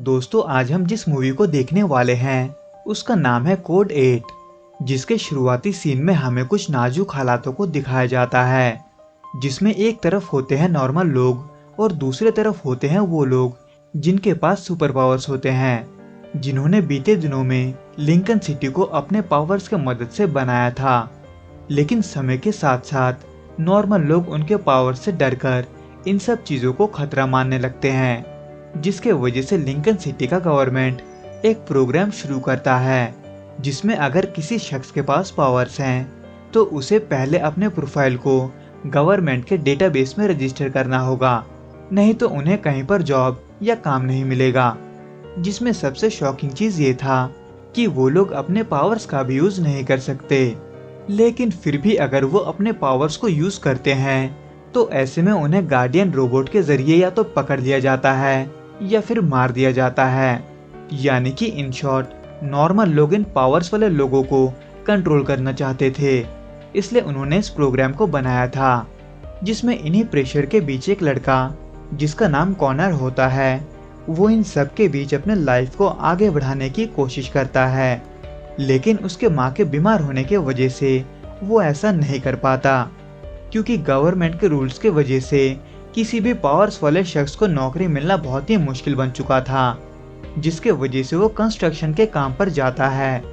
दोस्तों आज हम जिस मूवी को देखने वाले हैं उसका नाम है कोड 8, जिसके शुरुआती सीन में हमें कुछ नाजुक हालातों को दिखाया जाता है, जिसमें एक तरफ होते हैं नॉर्मल लोग और दूसरे तरफ होते हैं वो लोग जिनके पास सुपर पावर्स होते हैं, जिन्होंने बीते दिनों में लिंकन सिटी को अपने पावर्स के मदद से बनाया था। लेकिन समय के साथ साथ नॉर्मल लोग उनके पावर से डरकर इन सब चीजों को खतरा मानने लगते हैं, जिसके वजह से लिंकन सिटी का गवर्नमेंट एक प्रोग्राम शुरू करता है जिसमें अगर किसी शख्स के पास पावर्स हैं तो उसे पहले अपने प्रोफाइल को गवर्नमेंट के डेटाबेस में रजिस्टर करना होगा, नहीं तो उन्हें कहीं पर जॉब या काम नहीं मिलेगा। जिसमें सबसे शॉकिंग चीज ये था कि वो लोग अपने पावर्स का भी यूज नहीं कर सकते, लेकिन फिर भी अगर वो अपने पावर्स को यूज करते हैं तो ऐसे में उन्हें गार्डियन रोबोट के जरिए या तो पकड़ लिया जाता है या फिर मार दिया जाता है। यानी कि इन शॉर्ट नॉर्मल लोग इन पावर्स वाले लोगों को कंट्रोल करना चाहते थे, इसलिए उन्होंने इस प्रोग्राम को बनाया था, जिसमें इन्हीं प्रेशर के बीच एक लड़का जिसका नाम कॉनर होता है वो इन सब के बीच अपने लाइफ को आगे बढ़ाने की कोशिश करता है, लेकिन उसके माँ के बीमार होने के वजह से वो ऐसा नहीं कर पाता, क्योंकि गवर्नमेंट के रूल्स के वजह से किसी भी पावर्स वाले शख्स को नौकरी मिलना बहुत ही मुश्किल बन चुका था, जिसके वजह से वो कंस्ट्रक्शन के काम पर जाता है,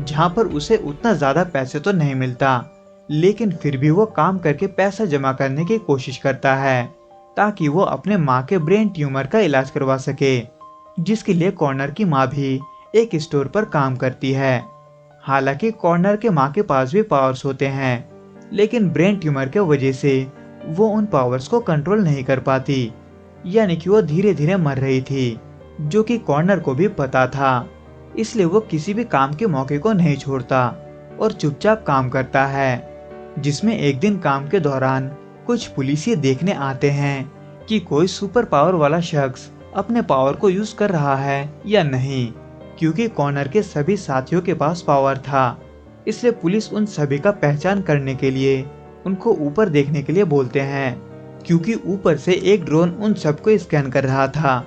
जहाँ पर उसे उतना ज्यादा पैसे तो नहीं मिलता, लेकिन फिर भी वो काम करके पैसा जमा करने की कोशिश करता है ताकि वो अपने माँ के ब्रेन ट्यूमर का इलाज करवा सके, जिसके लिए कॉर्नर की माँ भी एक स्टोर पर काम करती है। हालांकि कॉर्नर के माँ के पास भी पावर्स होते हैं, लेकिन ब्रेन ट्यूमर के वजह से वो उन पावर्स को कंट्रोल नहीं कर पाती, यानी कि वो धीरे धीरे मर रही थी, जो कि कॉर्नर को भी पता था। इसलिए वो किसी भी काम के मौके को नहीं छोड़ता और चुपचाप काम करता है। जिसमें एक दिन काम के दौरान कुछ पुलिस ये देखने आते हैं कि कोई सुपर पावर वाला शख्स अपने पावर को यूज कर रहा है या नहीं, क्योंकि कॉर्नर के सभी साथियों के पास पावर था। इसलिए पुलिस उन सभी का पहचान करने के लिए उनको ऊपर देखने के लिए बोलते हैं, क्योंकि ऊपर से एक ड्रोन उन सबको स्कैन कर रहा था,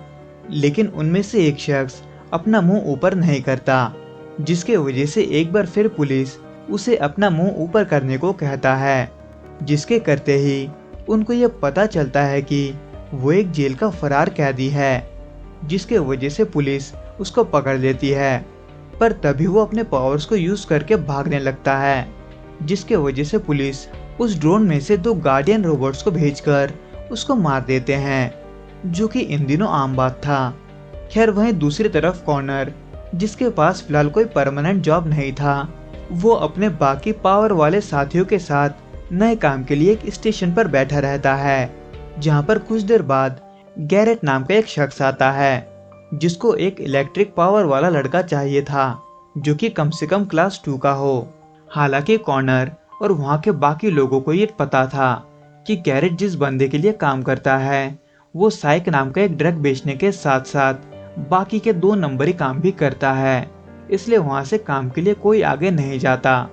लेकिन उनमें से एक शख्स अपना मुंह ऊपर नहीं करता, जिसके वजह से एक बार फिर पुलिस उसे अपना मुंह ऊपर करने को कहता है, जिसके करते ही उनको ये पता चलता है कि वो एक जेल का फरार कैदी है, जिसके वजह से पुलिस उसको पकड़ लेती है। पर तभी वो अपने पावर्स को यूज करके भागने लगता है, जिसके वजह से पुलिस उस ड्रोन में से 2 गार्डियन रोबोट्स को भेजकर उसको मार देते हैं, जो कि इन दिनों आम बात था। खैर वहीं दूसरी तरफ कॉर्नर, जिसके पास फिलहाल कोई परमानेंट जॉब नहीं था, वो अपने बाकी पावर वाले साथियों के साथ नए काम के लिए एक स्टेशन पर बैठा रहता है, जहाँ पर कुछ देर बाद गैरेट नाम का एक शख्स आता है, जिसको एक इलेक्ट्रिक पावर वाला लड़का चाहिए था, जो कि कम से कम क्लास 2 का हो। हालांकि कॉर्नर और वहाँ के बाकी लोगों को ये पता था कि गैरेट जिस बंदे के लिए काम करता है वो साइक नाम का एक ड्रग बेचने के साथ साथ बाकी के 2 नंबरी काम भी करता है, इसलिए वहाँ से काम के लिए कोई आगे नहीं जाता।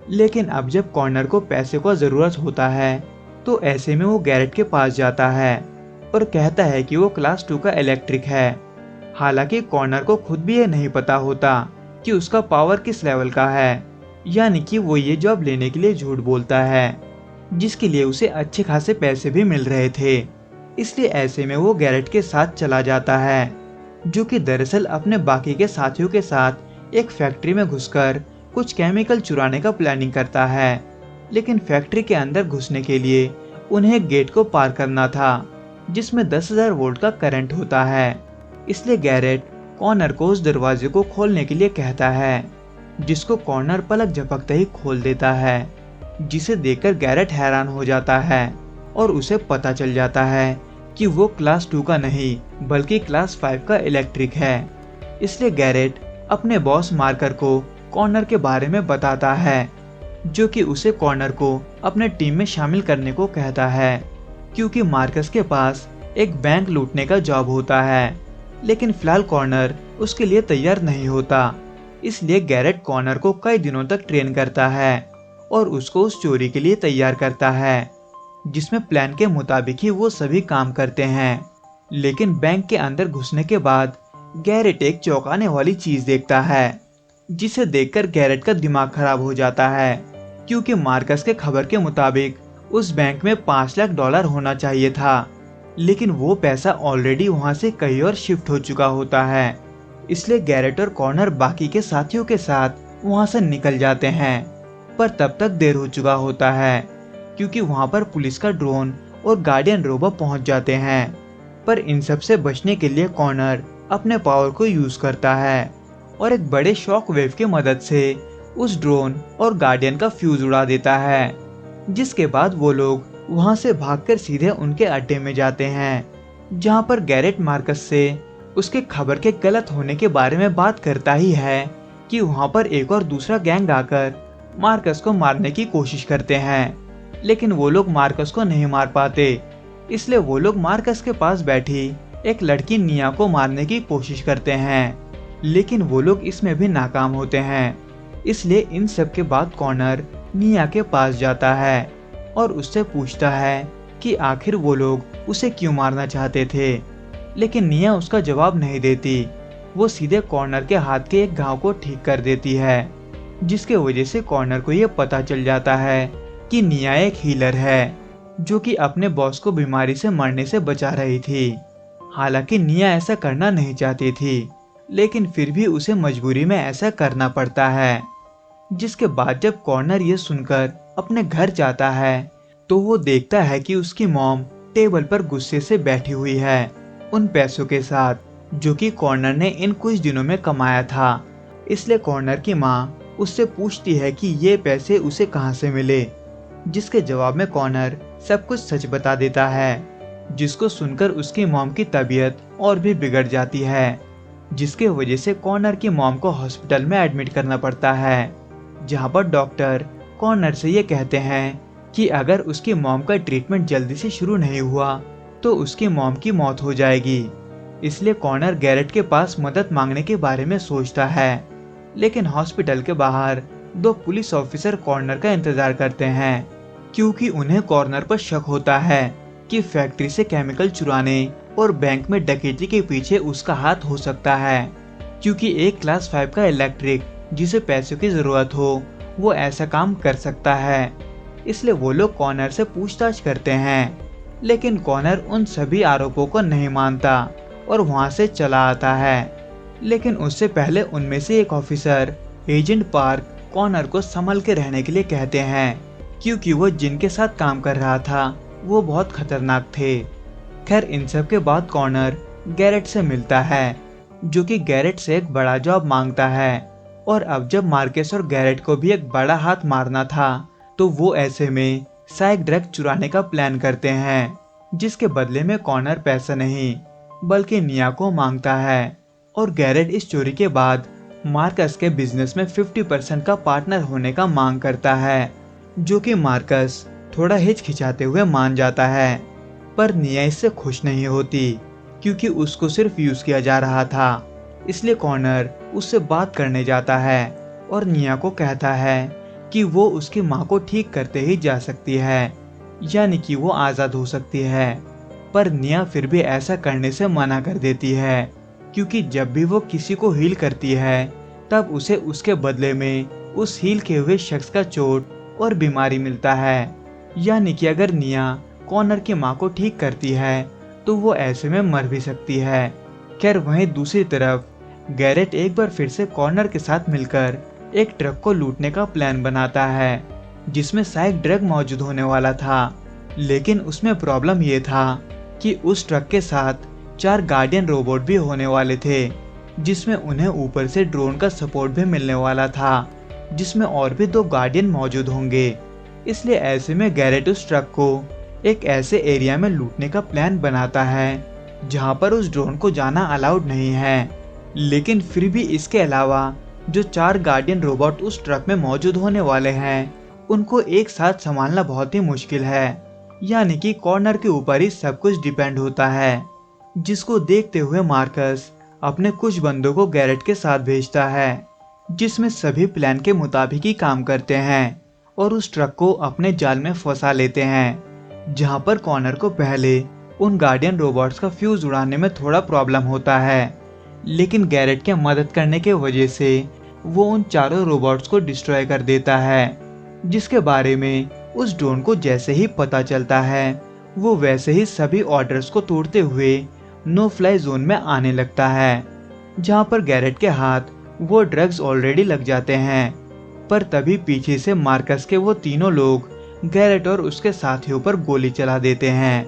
लेकिन अब जब कॉर्नर को पैसे को जरूरत होता है तो ऐसे में वो गैरेट के पास जाता है और कहता है कि वो क्लास 2 का इलेक्ट्रिक है। हालांकि कॉर्नर को खुद भी ये नहीं पता होता कि उसका पावर किस लेवल का है, यानी कि वो ये जॉब लेने के लिए झूठ बोलता है, जिसके लिए उसे अच्छे खासे पैसे भी मिल रहे थे। इसलिए ऐसे में वो गैरेट के साथ चला जाता है, जो कि दरअसल अपने बाकी के साथियों के साथ एक फैक्ट्री में घुसकर कुछ केमिकल चुराने का प्लानिंग करता है। लेकिन फैक्ट्री के अंदर घुसने के लिए उन्हें एक गेट को पार करना था, जिसमें 10,000 वोल्ट का करंट होता है। इसलिए गैरेट कॉर्नर को उस दरवाजे को खोलने के लिए कहता है, जिसको कॉर्नर पलक झपकते ही खोल देता है, जिसे देखकर गैरेट हैरान हो जाता है और उसे पता चल जाता है कि वो क्लास 2 का नहीं बल्कि क्लास 5 का इलेक्ट्रिक है। इसलिए गैरेट अपने बॉस मार्कर को कॉर्नर के बारे में बताता है, जो कि उसे कॉर्नर को अपने टीम में शामिल करने को कहता है, क्योंकि मार्कस के पास एक बैंक लूटने का जॉब होता है। लेकिन फिलहाल कॉर्नर उसके लिए तैयार नहीं होता, इसलिए गैरेट कॉर्नर को कई दिनों तक ट्रेन करता है और उसको उस चोरी के लिए तैयार करता है, जिसमें प्लान के मुताबिक ही वो सभी काम करते हैं। लेकिन बैंक के अंदर घुसने के बाद गैरेट एक चौंकाने वाली चीज देखता है, जिसे देखकर गैरेट का दिमाग खराब हो जाता है, क्योंकि मार्कस के खबर के मुताबिक उस बैंक में $5 लाख होना चाहिए था, लेकिन वो पैसा ऑलरेडी वहां से कहीं और शिफ्ट हो चुका होता है। इसलिए गैरेट और कॉर्नर बाकी के साथियों के साथ वहां से निकल जाते हैं, पर तब तक देर हो चुका होता है, क्योंकि वहां पर पुलिस का ड्रोन और गार्डियन रोबो पहुंच जाते हैं। पर इन सब से बचने के लिए कॉर्नर अपने पावर को यूज करता है और एक बड़े शॉक वेव की मदद से उस ड्रोन और गार्डियन का फ्यूज उड़ा देता है, जिसके बाद वो लोग वहां से भागकर सीधे उनके अड्डे में जाते हैं, जहां पर गैरेट मार्कस से उसके खबर के गलत होने के बारे में बात करता ही है कि वहां पर एक और दूसरा गैंग आकर मार्कस को मारने की कोशिश करते हैं, लेकिन वो लोग मार्कस को नहीं मार पाते। इसलिए वो लोग मार्कस के पास बैठी एक लड़की निया को मारने की कोशिश करते हैं, लेकिन वो लोग इसमें भी नाकाम होते हैं। इसलिए इन सब के बाद कॉर्नर निया के पास जाता है और उससे पूछता है कि आखिर वो लोग उसे क्यों मारना चाहते थे, लेकिन निया उसका जवाब नहीं देती। वो सीधे कॉर्नर के हाथ के एक घाव को ठीक कर देती है, जिसके वजह से कॉर्नर को ये पता चल जाता है कि निया एक हीलर है, जो कि अपने बॉस को बीमारी से मरने से बचा रही थी। हालांकि निया ऐसा करना नहीं चाहती थी, लेकिन फिर भी उसे मजबूरी में ऐसा करना पड़ता है। जिसके बाद जब कॉर्नर ये सुनकर अपने घर जाता है, तो वो देखता है कि उसकी मॉम टेबल पर गुस्से से बैठी हुई है उन पैसों के साथ, जो कि कॉर्नर ने इन कुछ दिनों में कमाया था। इसलिए कॉर्नर की माँ उससे पूछती है कि ये पैसे उसे कहाँ से मिले, जिसके जवाब में कॉर्नर सब कुछ सच बता देता है, जिसको सुनकर उसकी मॉम की तबीयत और भी बिगड़ जाती है, जिसके वजह से कॉर्नर की मॉम को हॉस्पिटल में एडमिट करना पड़ता है, जहां पर डॉक्टर कॉर्नर से ये कहते हैं कि अगर उसकी मॉम का ट्रीटमेंट जल्दी से शुरू नहीं हुआ तो उसकी मॉम की मौत हो जाएगी। इसलिए कॉर्नर गैरेट के पास मदद मांगने के बारे में सोचता है, लेकिन हॉस्पिटल के बाहर 2 पुलिस ऑफिसर कॉर्नर का इंतजार करते हैं, क्योंकि उन्हें कॉर्नर पर शक होता है कि फैक्ट्री से केमिकल चुराने और बैंक में डकैती के पीछे उसका हाथ हो सकता है, क्योंकि एक क्लास 5 का इलेक्ट्रिक जिसे पैसों की जरूरत हो वो ऐसा काम कर सकता है। इसलिए वो लोग कॉर्नर से पूछताछ करते हैं, लेकिन कॉर्नर उन सभी आरोपों को नहीं मानता और वहां से चला आता है। लेकिन उससे पहले उनमें से एक ऑफिसर एजेंट पार्क कॉर्नर को संभल के रहने के लिए कहते हैं, क्योंकि वो जिनके साथ काम कर रहा था वो बहुत खतरनाक थे। खैर इन सब के बाद कॉर्नर गैरेट से मिलता है, जो कि गैरेट से एक बड़ा जॉब मांगता है, और अब जब मार्कस और गैरेट को भी एक बड़ा हाथ मारना था, तो वो ऐसे में साइक ड्रग चुराने का प्लान करते हैं, जिसके बदले में कॉर्नर पैसा नहीं बल्कि निया को मांगता है। और गैरेट इस चोरी के बाद मार्कस के बिजनेस में 50% का पार्टनर होने का मांग करता है, जो कि मार्कस थोड़ा हिचकिचाते हुए मान जाता है। पर निया इससे खुश नहीं होती, क्योंकि उसको सिर्फ यूज किया जा रहा था। इसलिए कॉर्नर उससे बात करने जाता है और निया को कहता है कि वो उसकी माँ को ठीक करते ही जा सकती है, यानी कि वो आज़ाद हो सकती है। पर निया फिर भी ऐसा करने से मना कर देती है, क्योंकि जब भी वो किसी को हील करती है तब उसे उसके बदले में उस हील किए हुए शख्स का चोट और बीमारी मिलता है। यानी कि अगर निया कॉर्नर की माँ को ठीक करती है तो वो ऐसे में मर भी सकती है। खैर वहीं दूसरी तरफ गैरेट एक बार फिर से कॉर्नर के साथ मिलकर एक ट्रक को लूटने का प्लान बनाता है, जिसमें साइक ड्रग मौजूद होने वाला था। लेकिन उसमें प्रॉब्लम ये था कि उस ट्रक के साथ 4 गार्डियन रोबोट भी होने वाले थे, जिसमें उन्हें ऊपर से ड्रोन का सपोर्ट भी मिलने वाला था, जिसमें और भी 2 गार्डियन मौजूद होंगे। इसलिए ऐसे में गैरेट उस ट्रक को एक ऐसे एरिया में लूटने का प्लान बनाता है जहां पर उस ड्रोन को जाना अलाउड नहीं है। लेकिन फिर भी इसके अलावा जो 4 गार्डियन रोबोट उस ट्रक में मौजूद होने वाले हैं, उनको एक साथ संभालना बहुत ही मुश्किल है, यानी कि कॉर्नर के ऊपर ही सब कुछ डिपेंड होता है। जिसको देखते हुए मार्कस अपने कुछ बंदों को गैरेट के साथ भेजता है, जिसमें सभी प्लान के मुताबिक ही काम करते हैं और उस ट्रक को अपने जाल में फंसा लेते हैं, जहां पर कॉर्नर को पहले उन गार्डियन रोबोट्स का फ्यूज उड़ाने में थोड़ा प्रॉब्लम होता है, लेकिन गैरेट के मदद करने के वजह से वो उन चारों रोबोट्स को डिस्ट्रॉय कर देता है, जिसके बारे में उस ड्रोन को जैसे ही पता चलता है वो वैसे ही सभी ऑर्डर्स को तोड़ते हुए नो फ्लाई जोन में आने लगता है, जहाँ पर गैरेट के हाथ वो ड्रग्स ऑलरेडी लग जाते हैं। पर तभी पीछे से मार्कस के वो तीनों लोग गैरेट और उसके साथियों पर गोली चला देते हैं,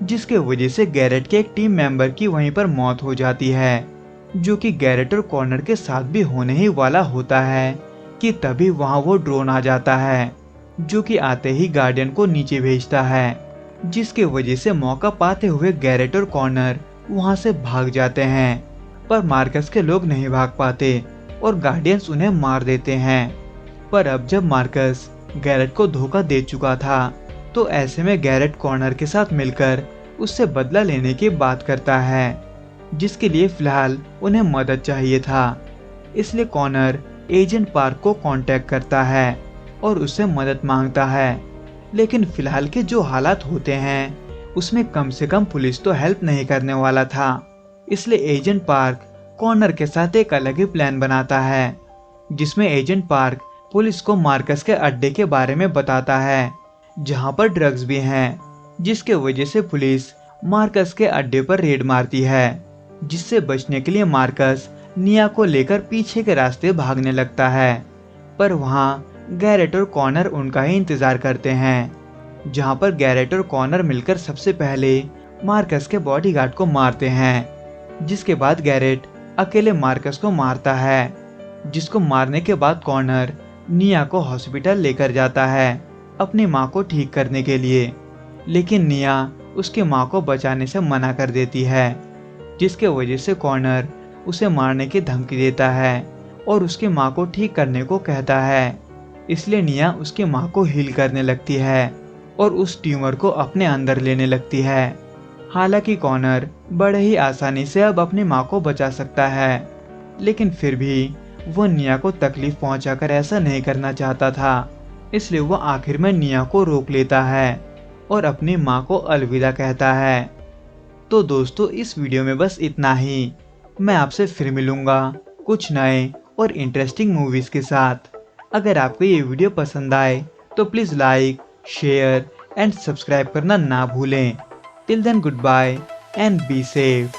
जिसके वजह से गैरेट के एक टीम मेंबर की वहीं पर मौत हो जाती है, जो कि गैरेट और कॉर्नर के साथ भी होने ही वाला होता है कि तभी वहां वो ड्रोन आ जाता है, जो कि आते ही गार्डियन को नीचे भेजता है, जिसके वजह से मौका पाते हुए गैरेट और कॉर्नर वहां से भाग जाते हैं। पर मार्कस के लोग नहीं भाग पाते और गार्डियंस उन्हें मार देते हैं। पर अब जब मार्कस गैरेट को धोखा दे चुका था तो ऐसे में गैरेट कॉर्नर के साथ मिलकर उससे बदला लेने की बात करता है, जिसके लिए फिलहाल उन्हें मदद चाहिए था। इसलिए कॉर्नर एजेंट पार्क को कांटेक्ट करता है और उससे मदद मांगता है। लेकिन फिलहाल के जो हालात होते हैं उसमें कम से कम पुलिस तो हेल्प नहीं करने वाला था। इसलिए एजेंट पार्क कॉर्नर के साथ एक अलग ही प्लान बनाता है, जिसमें एजेंट पार्क पुलिस को मार्कस के अड्डे के बारे में बताता है, जहां पर ड्रग्स भी हैं, जिसके वजह से पुलिस मार्कस के अड्डे पर रेड मारती है, जिससे बचने के लिए मार्कस निया को लेकर पीछे के रास्ते भागने लगता है। पर वहां गैरेट और कॉर्नर उनका ही इंतजार करते हैं, जहां पर गैरेट और कॉर्नर मिलकर सबसे पहले मार्कस के बॉडीगार्ड को मारते हैं, जिसके बाद गैरेट अकेले मार्कस को मारता है, जिसको मारने के बाद कॉर्नर निया को हॉस्पिटल लेकर जाता है अपनी माँ को ठीक करने के लिए। लेकिन निया उसकी माँ को बचाने से मना कर देती है, जिसके वजह से कॉर्नर उसे मारने की धमकी देता है और उसकी माँ को ठीक करने को कहता है। इसलिए निया उसकी माँ को हील करने लगती है और उस ट्यूमर को अपने अंदर लेने लगती है। हालांकि कॉर्नर बड़े ही आसानी से अब अपनी माँ को बचा सकता है, लेकिन फिर भी वो निया को तकलीफ पहुंचाकर ऐसा नहीं करना चाहता था। इसलिए वो आखिर में निया को रोक लेता है और अपनी माँ को अलविदा कहता है। तो दोस्तों इस वीडियो में बस इतना ही। मैं आपसे फिर मिलूंगा कुछ नए और इंटरेस्टिंग मूवीज के साथ। अगर आपको ये वीडियो पसंद आए तो please like, share and subscribe करना ना भूलें। Till then goodbye and be safe.